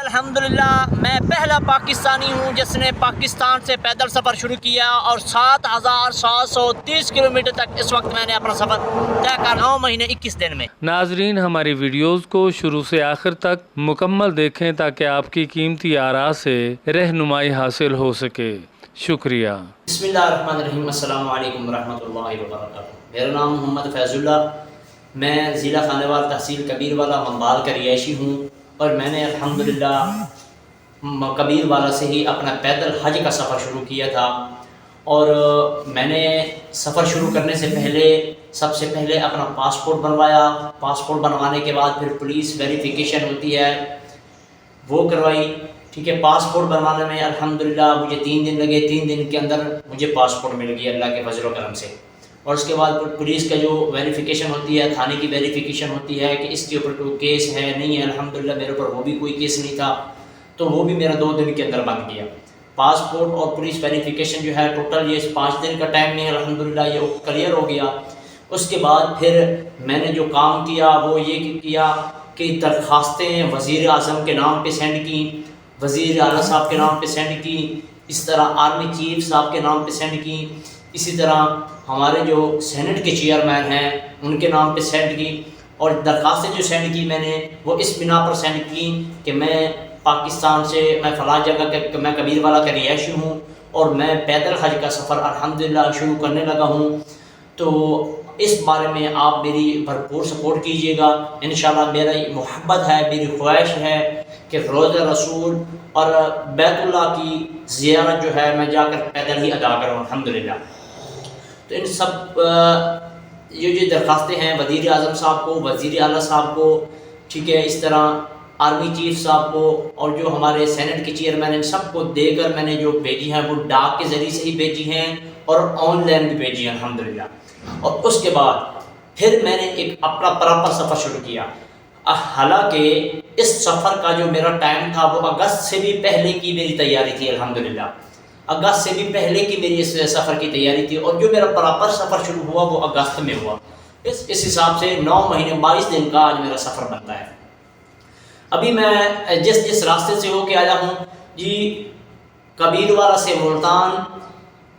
الحمدللہ میں پہلا پاکستانی ہوں جس نے پاکستان سے پیدل سفر شروع کیا اور 7730 کلومیٹر تک اس وقت میں نے اپنا سفر طے کر 9 مہینے 21 دن میں۔ ناظرین ہماری ویڈیوز کو شروع سے آخر تک مکمل دیکھیں تاکہ آپ کی قیمتی آراء سے رہنمائی حاصل ہو سکے۔ شکریہ۔ بسم اللہ الرحمن الرحیم، السلام علیکم ورحمۃ اللہ وبرکاتہ۔ میرا نام محمد فیض اللہ، میں ضلع خانیوال تحصیل کبیر والا ممبال کا رہائشی ہوں، اور میں نے الحمدللہ کبیر والا سے ہی اپنا پیدل حج کا سفر شروع کیا تھا۔ اور میں نے سفر شروع کرنے سے پہلے سب سے پہلے اپنا پاسپورٹ بنوایا۔ پاسپورٹ بنوانے کے بعد پھر پولیس ویریفیکیشن ہوتی ہے وہ کروائی، ٹھیک ہے۔ پاسپورٹ بنوانے میں الحمدللہ مجھے 3 دن لگے، 3 دن کے اندر مجھے پاسپورٹ مل گیا اللہ کے فضل و کرم سے۔ اور اس کے بعد پولیس کا جو ویریفیکیشن ہوتی ہے، تھانے کی ویریفیکیشن ہوتی ہے کہ اس کے اوپر کوئی کیس ہے نہیں ہے، الحمدللہ میرے اوپر وہ بھی کوئی کیس نہیں تھا، تو وہ بھی میرا 2 دن کے اندر بن گیا۔ پاسپورٹ اور پولیس ویریفیکیشن جو ہے ٹوٹل یہ 5 دن کا ٹائم نہیں، الحمدللہ یہ کلیئر ہو گیا۔ اس کے بعد پھر میں نے جو کام کیا وہ یہ کیا کہ درخواستیں وزیر اعظم کے نام پہ سینڈ کی، وزیر اعلیٰ صاحب کے نام پہ سینڈ کی، اس طرح آرمی چیف صاحب کے نام پہ سینڈ کی، اسی طرح ہمارے جو سینٹ کے چیئرمین ہیں ان کے نام پہ سینڈ کی۔ اور درخواستیں جو سینڈ کی میں نے وہ اس بنا پر سینڈ کی کہ میں پاکستان سے، میں فلاں جگہ کے، میں کبیر والا کا رہائشی ہوں اور میں پیدل حج کا سفر الحمدللہ شروع کرنے لگا ہوں، تو اس بارے میں آپ میری بھرپور سپورٹ کیجیے گا۔ انشاءاللہ میری محبت ہے، میری خواہش ہے کہ روضہ رسول اور بیت اللہ کی زیارت جو ہے میں جا کر پیدل ہی ادا کروں الحمدللہ۔ تو ان سب یہ درخواستیں ہیں وزیر اعظم صاحب کو، وزیر اعلیٰ صاحب کو، ٹھیک ہے، اس طرح آرمی چیف صاحب کو، اور جو ہمارے سینٹ کے چیئرمین ہیں سب کو دے کر میں نے جو بھیجی ہیں وہ ڈاک کے ذریعے سے ہی بھیجی ہیں اور آن لائن بھی بھیجی ہیں الحمدللہ۔ اور اس کے بعد پھر میں نے ایک اپنا پراپر سفر شروع کیا۔ حالانکہ اس سفر کا جو میرا ٹائم تھا وہ اگست سے بھی پہلے کی میری تیاری تھی الحمدللہ، اگست سے بھی پہلے کی میری اس سفر کی تیاری تھی، اور جو میرا پراپر سفر شروع ہوا وہ اگست میں ہوا۔ اس حساب سے 9 مہینے 22 دن کا آج میرا سفر بنتا ہے۔ ابھی میں جس راستے سے ہو کے آیا ہوں جی، کبیر والا سے ملتان،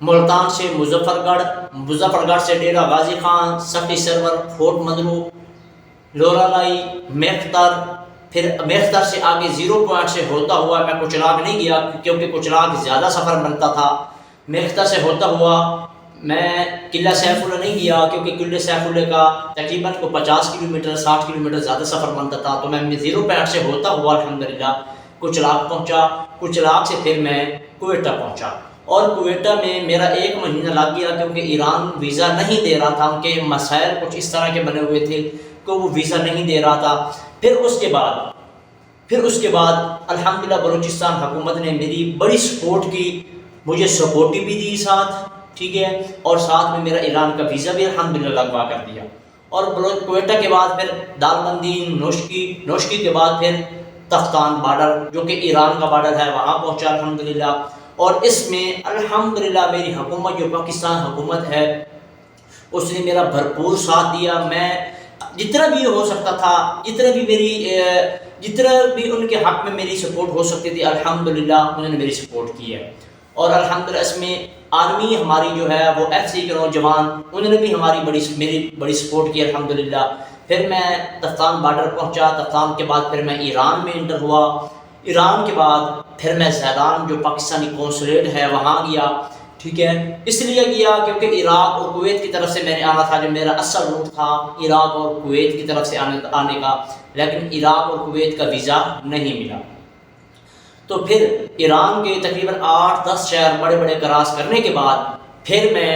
ملتان سے مظفر گڑھ، مظفر گڑھ سے ڈیرہ غازی خان، سخی سرور، فورٹ مدرو، لورالائی، میختر، پھر میختر سے آگے 0 پوائنٹ سے ہوتا ہوا میں کچلاگ نہیں گیا کیونکہ کچلاگ زیادہ سفر بنتا تھا۔ میختر سے ہوتا ہوا میں قلعہ سیف اللہ نہیں گیا کیونکہ قلعہ سیف اللہ کا تقریباً 50 کلومیٹر 60 کلومیٹر زیادہ سفر بنتا تھا، تو میں 0 پوائنٹ سے ہوتا ہوا الحمدللہ کچلاگ پہنچا۔ کچلاگ سے پھر میں کوئٹہ پہنچا، اور کوئٹہ میں میرا 1 مہینہ لگ گیا کیونکہ ایران ویزا نہیں دے رہا تھا، ان کے مسائل کچھ اس طرح کے بنے ہوئے تھے کہ وہ ویزا نہیں دے رہا تھا۔ پھر اس کے بعد الحمدللہ بلوچستان حکومت نے میری بڑی سپورٹ کی، مجھے سپورٹی بھی دی ساتھ، ٹھیک ہے، اور ساتھ میں میرا ایران کا ویزا بھی الحمدللہ لگوا کر دیا۔ اور کوئٹہ کے بعد پھر دالبندین، نوشکی کے بعد پھر تفتان بارڈر جو کہ ایران کا بارڈر ہے وہاں پہنچا الحمدللہ۔ اور اس میں الحمدللہ میری حکومت جو پاکستان حکومت ہے اس نے میرا بھرپور ساتھ دیا۔ میں جتنا بھی ہو سکتا تھا، جتنا بھی ان کے حق میں میری سپورٹ ہو سکتی تھی الحمدللہ انہوں نے میری سپورٹ کی ہے۔ اور الحمدللہ اس میں آرمی ہماری جو ہے وہ FC کے نوجوان انہوں نے بھی میری بڑی سپورٹ کی الحمدللہ۔ پھر میں تفتان بارڈر پہنچا، تفتان کے بعد پھر میں ایران میں انٹر ہوا، ایران کے بعد پھر میں زیدان جو پاکستانی قونصلیٹ ہے وہاں گیا، ٹھیک ہے، اس لیے گیا کیونکہ عراق اور کویت کی طرف سے میں نے آنا تھا، جو میرا اصل روٹ تھا عراق اور کویت کی طرف سے آنے کا، لیکن عراق اور کویت کا ویزا نہیں ملا۔ تو پھر ایران کے تقریباً 8-10 شہر بڑے بڑے کراس کرنے کے بعد پھر میں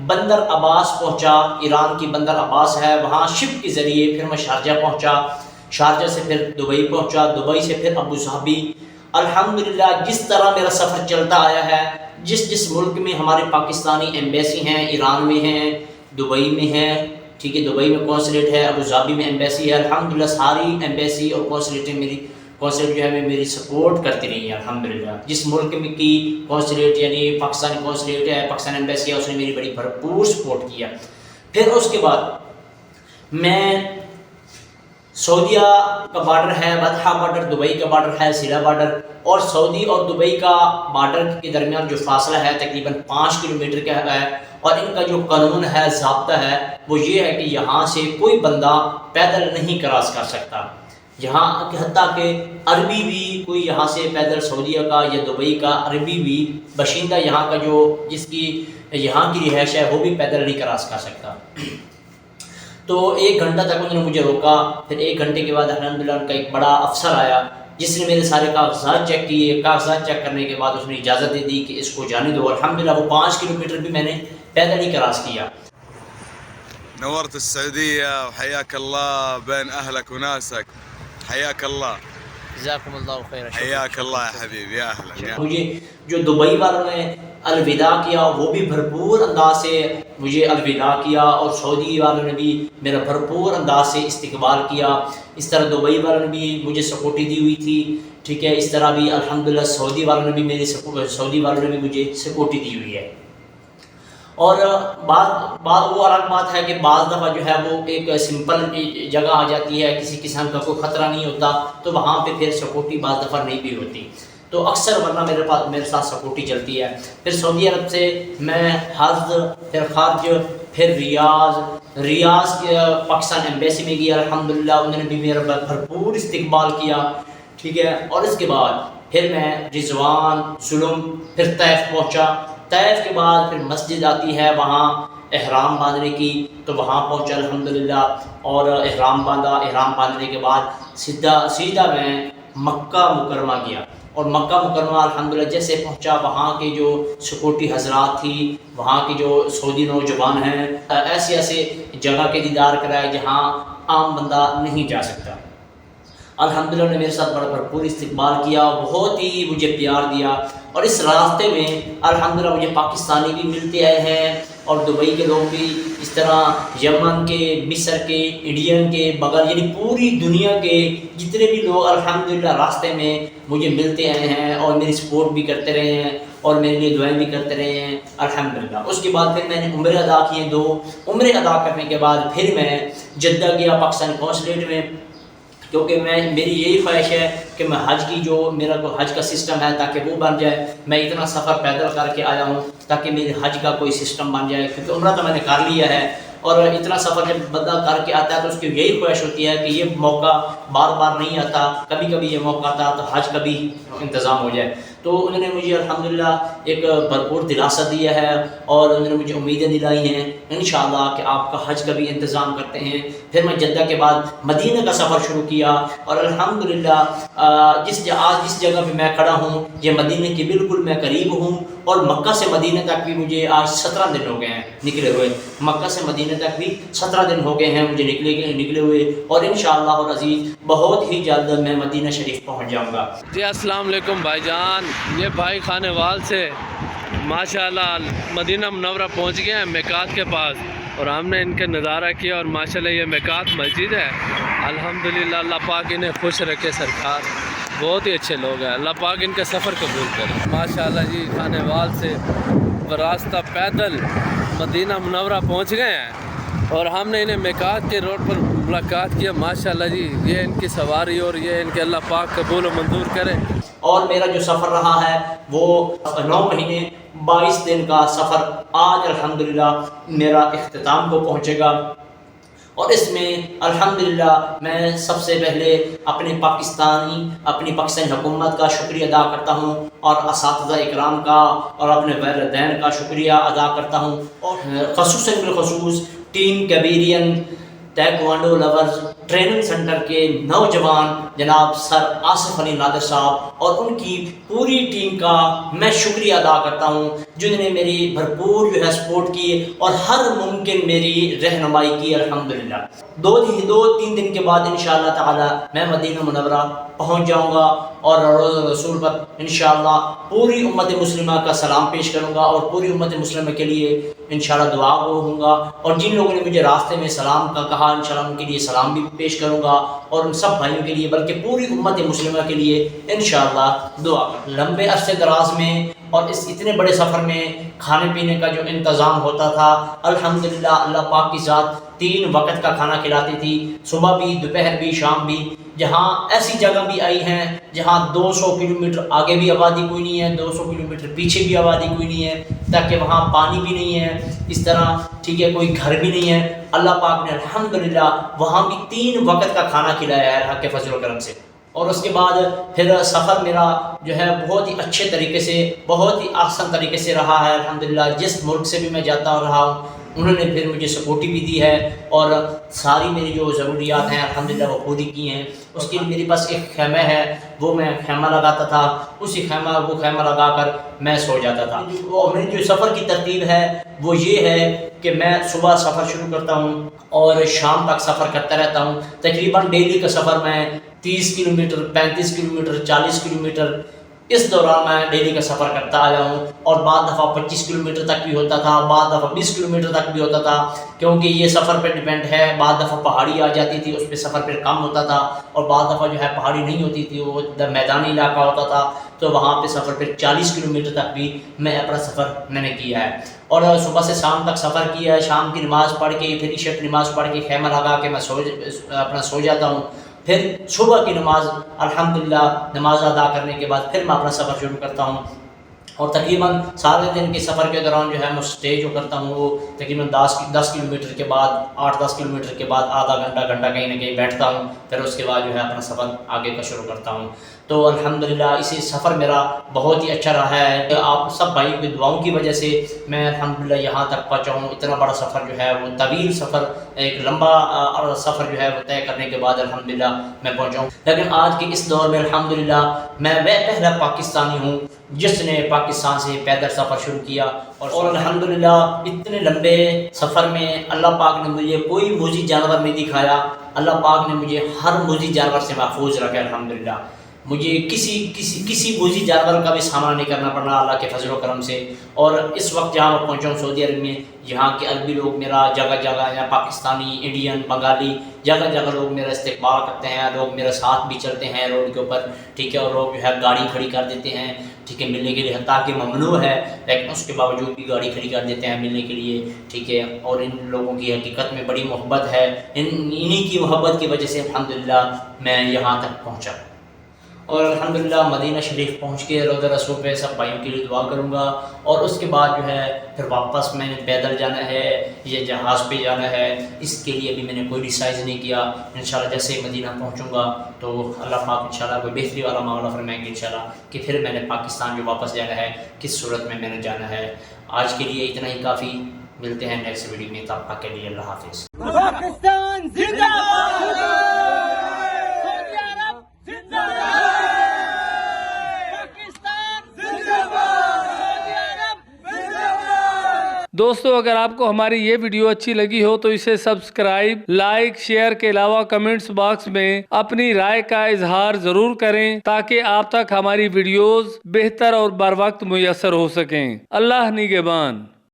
بندر عباس پہنچا، ایران کی بندر عباس ہے، وہاں شپ کے ذریعے پھر میں شارجہ پہنچا، شارجہ سے پھر دبئی پہنچا، دبئی سے پھر ابوظہبی۔ الحمدللہ جس طرح میرا سفر چلتا آیا ہے، جس ملک میں ہمارے پاکستانی ایمبیسی ہیں، ایران میں ہیں، دبئی میں ہیں، ٹھیک ہے، دبئی میں قونصلیٹ ہے، ابوظہبی میں ایمبیسی ہے، الحمدللہ ساری ایمبیسی اور قونصلیٹیں قونصلیٹ جو ہے میری سپورٹ کرتی رہی ہیں الحمدللہ۔ جس ملک میں کی قونصلیٹ یعنی پاکستانی قونصلیٹ ہے، پاکستان ایمبیسی ہے، اس نے میری بڑی بھرپور سپورٹ کیا۔ پھر اس کے بعد میں سعودیہ کا بارڈر ہے بطحہ بارڈر، دبئی کا بارڈر ہے سیلا بارڈر، اور سعودی اور دبئی کا بارڈر کے درمیان جو فاصلہ ہے تقریباً 5 کلومیٹر کا ہے، اور ان کا جو قانون ہے، ضابطہ ہے، وہ یہ ہے کہ یہاں سے کوئی بندہ پیدل نہیں کراس کر سکتا، یہاں حتیٰ کہ عربی بھی کوئی یہاں سے پیدل سعودیہ کا یا دبئی کا عربی بھی باشندہ یہاں کا جو جس کی یہاں کی رہائش ہے وہ بھی پیدل نہیں کراس کر سکتا۔ تو 1 گھنٹہ تک انہوں نے مجھے روکا، پھر 1 گھنٹے کے بعد الحمدللہ ان کا ایک بڑا افسر آیا جس نے میرے سارے کاغذات چیک کیے، کاغذات چیک کرنے کے بعد اس نے اجازت دے دی کہ اس کو جانے دو۔ الحمدللہ وہ 5 کلومیٹر بھی میں نے پیدل ہی کراس کیا۔ نورت السعودية وحياك الله بين أهلك وناسك، حياك الله، جزاکم اللہ خیر، حياك الله يا حبيبي، يا أهلا۔ مجھے جو دبئی والوں نے الوداع کیا وہ بھی بھرپور انداز سے مجھے الوداع کیا، اور سعودی والوں نے بھی میرا بھرپور انداز سے استقبال کیا۔ اس طرح دبئی والوں نے بھی مجھے سپورٹی دی ہوئی تھی، ٹھیک ہے، اس طرح بھی الحمدللہ سعودی والوں نے بھی سعودی والوں نے بھی مجھے سپورٹی دی ہوئی ہے۔ اور بعض وہ الگ بات ہے کہ بعض دفعہ جو ہے وہ ایک سمپل جگہ آ جاتی ہے، کسی قسم کا کوئی خطرہ نہیں ہوتا، تو وہاں پہ پھر سپورٹی بعض دفعہ نہیں بھی ہوتی، تو اکثر ورنہ میرے ساتھ سپورٹی چلتی ہے۔ پھر سعودی عرب سے میں حج، پھر خرج، پھر ریاض کے پاکستان ایمبیسی میں گیا، الحمدللہ انہوں نے بھی میرا بھرپور استقبال کیا، ٹھیک ہے۔ اور اس کے بعد پھر میں رضوان، سلم، پھر طیف پہنچا۔ طیف کے بعد پھر مسجد آتی ہے وہاں احرام باندھنے کی، تو وہاں پہنچا الحمدللہ، اور احرام باندھا۔ احرام باندھنے کے بعد سیدھا میں مکہ مکرمہ گیا، اور مکہ مکرمہ الحمدللہ جیسے پہنچا، وہاں کے جو سکورٹی حضرات تھی، وہاں کے جو سعودی نوجوان ہیں، ایسے جگہ کے دیدار کرائے جہاں عام بندہ نہیں جا سکتا۔ الحمدللہ نے میرے ساتھ بڑا بھرپور استقبال کیا، بہت ہی مجھے پیار دیا، اور اس راستے میں الحمدللہ مجھے پاکستانی بھی ملتے آئے ہیں، اور دبئی کے لوگ بھی، اس طرح یمن کے، مصر کے، انڈین کے، بغیر یعنی پوری دنیا کے جتنے بھی لوگ الحمدللہ راستے میں مجھے ملتے آئے ہیں، اور میری سپورٹ بھی کرتے رہے ہیں، اور میرے لیے دعائیں بھی کرتے رہے ہیں الحمدللہ۔ اس کے بعد پھر میں نے عمرے ادا کیے، 2 عمرے ادا کرنے کے بعد پھر میں جدہ گیا پاکستان قونصلیٹ میں، کیونکہ میری یہی خواہش ہے کہ میں حج کی جو میرا کوئی حج کا سسٹم ہے تاکہ وہ بن جائے۔ میں اتنا سفر پیدل کر کے آیا ہوں تاکہ میرے حج کا کوئی سسٹم بن جائے، کیونکہ عمرہ تو میں نے کر لیا ہے، اور اتنا سفر جب بندہ کر کے آتا ہے تو اس کی یہی خواہش ہوتی ہے کہ یہ موقع بار بار نہیں آتا، کبھی کبھی یہ موقع آتا تو حج کا بھی انتظام ہو جائے۔ تو انہوں نے مجھے الحمدللہ ایک بھرپور دلاسا دیا ہے، اور انہوں نے مجھے امیدیں دلائی ہیں انشاءاللہ کہ آپ کا حج کا بھی انتظام کرتے ہیں۔ پھر میں جدہ کے بعد مدینہ کا سفر شروع کیا، اور الحمدللہ جس جگہ پہ میں کھڑا ہوں یہ مدینہ کے بالکل میں قریب ہوں، اور مکہ سے مدینہ تک بھی مجھے آج 17 دن ہو گئے ہیں نکلے ہوئے، مکہ سے مدینہ تک بھی 17 دن ہو گئے ہیں مجھے نکلے ہوئے، اور انشاءاللہ العزیز بہت ہی جلد میں مدینہ شریف پہنچ جاؤں گا۔ جی السلام علیکم بھائی جان، یہ بھائی خانے وال سے ماشاءاللہ مدینہ منورہ پہنچ گئے ہیں میقات کے پاس، اور ہم نے ان کے نظارہ کیا، اور ماشاءاللہ یہ میقات مسجد ہے۔ الحمدللہ اللہ پاک انہیں خوش رکھے سرکار، بہت ہی اچھے لوگ ہیں، اللہ پاک ان کا سفر قبول کرے۔ ماشاءاللہ جی خانے وال سے راستہ پیدل مدینہ منورہ پہنچ گئے ہیں، اور ہم نے انہیں میقات کے روڈ پر ملاقات کیا۔ ماشاءاللہ جی یہ ان کی سواری، اور یہ ان کے اللہ پاک قبول و منظور کرے۔ اور میرا جو سفر رہا ہے وہ 9 مہینے 22 دن کا سفر آج الحمدللہ میرا اختتام کو پہنچے گا، اور اس میں الحمدللہ میں سب سے پہلے اپنی پاکستانی حکومت کا شکریہ ادا کرتا ہوں، اور اساتذہ اکرام کا اور اپنے والدین کا شکریہ ادا کرتا ہوں، اور خصوصاً بالخصوص ٹیم کیبیرین تائیکوانڈو لورز ٹریننگ سینٹر کے نوجوان جناب سر آصف علی نادر صاحب اور ان کی پوری ٹیم کا میں شکریہ ادا کرتا ہوں، جنہوں نے میری بھرپور سپورٹ کی اور ہر ممکن میری رہنمائی کی الحمدللہ۔ 2-3 دن کے بعد انشاءاللہ تعالی میں مدینہ منورہ پہنچ جاؤں گا، اور روضہ رسول پر انشاءاللہ پوری امت مسلمہ کا سلام پیش کروں گا، اور پوری امت مسلمہ کے لیے انشاءاللہ دعا گو ہوں گا، اور جن لوگوں نے مجھے راستے میں سلام کا کہا انشاءاللہ ان کے لیے سلام بھی پیش کروں گا، اور ان سب بھائیوں کے لیے بلکہ پوری امت مسلمہ کے لیے انشاءاللہ دعا۔ لمبے عرصے دراز میں اور اس اتنے بڑے سفر میں کھانے پینے کا جو انتظام ہوتا تھا الحمدللہ اللہ پاک کی ذات 3 وقت کا کھانا کھلاتی تھی، صبح بھی، دوپہر بھی، شام بھی۔ جہاں ایسی جگہ بھی آئی ہیں جہاں 200 کلومیٹر آگے بھی آبادی کوئی نہیں ہے، 200 کلومیٹر پیچھے بھی آبادی کوئی نہیں ہے، تاکہ وہاں پانی بھی نہیں ہے، اس طرح ٹھیک ہے کوئی گھر بھی نہیں ہے۔ اللہ پاک نے الحمدللہ وہاں بھی 3 وقت کا کھانا کھلایا ہے اللہ کے فضل و کرم سے۔ اور اس کے بعد پھر سفر میرا جو ہے بہت ہی اچھے طریقے سے، بہت ہی آسان طریقے سے رہا ہے الحمدللہ۔ جس ملک سے بھی میں جاتا رہا ہوں انہوں نے پھر مجھے سپورٹی بھی دی ہے اور ساری میری جو ضروریات ہیں الحمدللہ وہ پوری کی ہیں۔ اس کے لیے میرے پاس ایک خیمہ ہے، وہ میں خیمہ لگاتا تھا، وہ خیمہ لگا کر میں سو جاتا تھا۔ اور میری جو سفر کی ترتیب ہے وہ یہ ہے کہ میں صبح سفر شروع کرتا ہوں اور شام تک سفر کرتا رہتا ہوں۔ تقریباً ڈیلی کا سفر میں 30 کلومیٹر، 35 کلومیٹر، 40 کلومیٹر اس دوران میں ڈیلی کا سفر کرتا آیا ہوں، اور بعض دفعہ 25 کلومیٹر تک بھی ہوتا تھا، بعض دفعہ 20 کلومیٹر تک بھی ہوتا تھا، کیونکہ یہ سفر پہ ڈیپینڈ ہے۔ بعض دفعہ پہاڑی آ جاتی تھی، اس پہ سفر پھر کم ہوتا تھا، اور بعض دفعہ جو ہے پہاڑی نہیں ہوتی تھی، وہ میدانی علاقہ ہوتا تھا، تو وہاں پہ سفر پھر 40 کلومیٹر تک بھی میں اپنا سفر میں نے کیا ہے۔ اور صبح سے شام تک سفر کیا ہے، شام کی نماز پڑھ کے پھر عشاء کی نماز پڑھ کے خیمہ لگا کے میں سو جاتا ہوں۔ پھر صبح کی نماز الحمدللہ نماز ادا کرنے کے بعد پھر میں اپنا سفر شروع کرتا ہوں، اور تقریباً سارے دن کے سفر کے دوران جو ہے میں اسٹے جو کرتا ہوں وہ تقریباً 10 کلومیٹر کے بعد، 8-10 کلومیٹر کے بعد آدھا گھنٹہ کہیں نہ کہیں بیٹھتا ہوں، پھر اس کے بعد جو ہے اپنا سفر آگے کا شروع کرتا ہوں۔ تو الحمدللہ اسی سفر میرا بہت ہی اچھا رہا ہے کہ آپ سب بھائیوں کی دعاؤں کی وجہ سے میں الحمدللہ یہاں تک پہنچا ہوں۔ اتنا بڑا سفر جو ہے وہ طویل سفر، ایک لمبا سفر جو ہے وہ طے کرنے کے بعد الحمدللہ میں پہنچا ہوں۔ لیکن آج کے اس دور میں الحمدللہ میں وہ پہلا پاکستانی ہوں جس نے پاکستان سے پیدل سفر شروع کیا، اور الحمدللہ اتنے لمبے سفر میں اللہ پاک نے مجھے کوئی موذی جانور نہیں دکھایا۔ اللہ پاک نے مجھے ہر موذی جانور سے محفوظ رکھا الحمدللہ۔ مجھے کسی موذی جانور کا بھی سامنا نہیں کرنا پڑا اللہ کے فضل و کرم سے۔ اور اس وقت جہاں میں پہنچا ہوں سعودی عرب میں، یہاں کے عربی لوگ میرا جگہ یا پاکستانی، انڈین، بنگالی جگہ لوگ میرا استقبال کرتے ہیں، لوگ میرے ساتھ بھی چلتے ہیں روڈ کے اوپر، ٹھیک ہے، اور لوگ جو ہے گاڑی کھڑی کر دیتے ہیں، ٹھیک ہے، ملنے کے لیے، حتیٰ کہ ممنوع ہے لیکن اس کے باوجود بھی گاڑی کھڑی کر دیتے ہیں ملنے کے لیے، ٹھیک ہے۔ اور ان لوگوں کی حقیقت میں بڑی محبت ہے، انہی کی محبت کی وجہ سے الحمدللہ میں یہاں تک پہنچا۔ اور الحمدللہ مدینہ شریف پہنچ کے روضہ رسول پہ سب بھائیوں کے لیے دعا کروں گا، اور اس کے بعد جو ہے پھر واپس میں نے پیدل جانا ہے یا جہاز پہ جانا ہے، اس کے لیے ابھی میں نے کوئی ڈیسائڈ نہیں کیا۔ انشاءاللہ جیسے مدینہ پہنچوں گا تو اللہ پاک انشاءاللہ کوئی بہتری والا معاملہ فرمائیں گے انشاءاللہ کہ پھر میں نے پاکستان جو واپس جانا ہے کس صورت میں نے جانا ہے۔ آج کے لیے اتنا ہی کافی، ملتے ہیں نیکسٹ ویڈیو میں، تب تک کے لیے اللہ حافظ۔ پاکستان زندہ باد، سعودی عرب زندہ باد، پاکستان زندہ باد، سعودی عرب زندہ باد۔ دوستو اگر آپ کو ہماری یہ ویڈیو اچھی لگی ہو تو اسے سبسکرائب، لائک، شیئر کے علاوہ کمنٹس باکس میں اپنی رائے کا اظہار ضرور کریں تاکہ آپ تک ہماری ویڈیوز بہتر اور بر وقت میسر ہو سکیں۔ اللہ نگہبان۔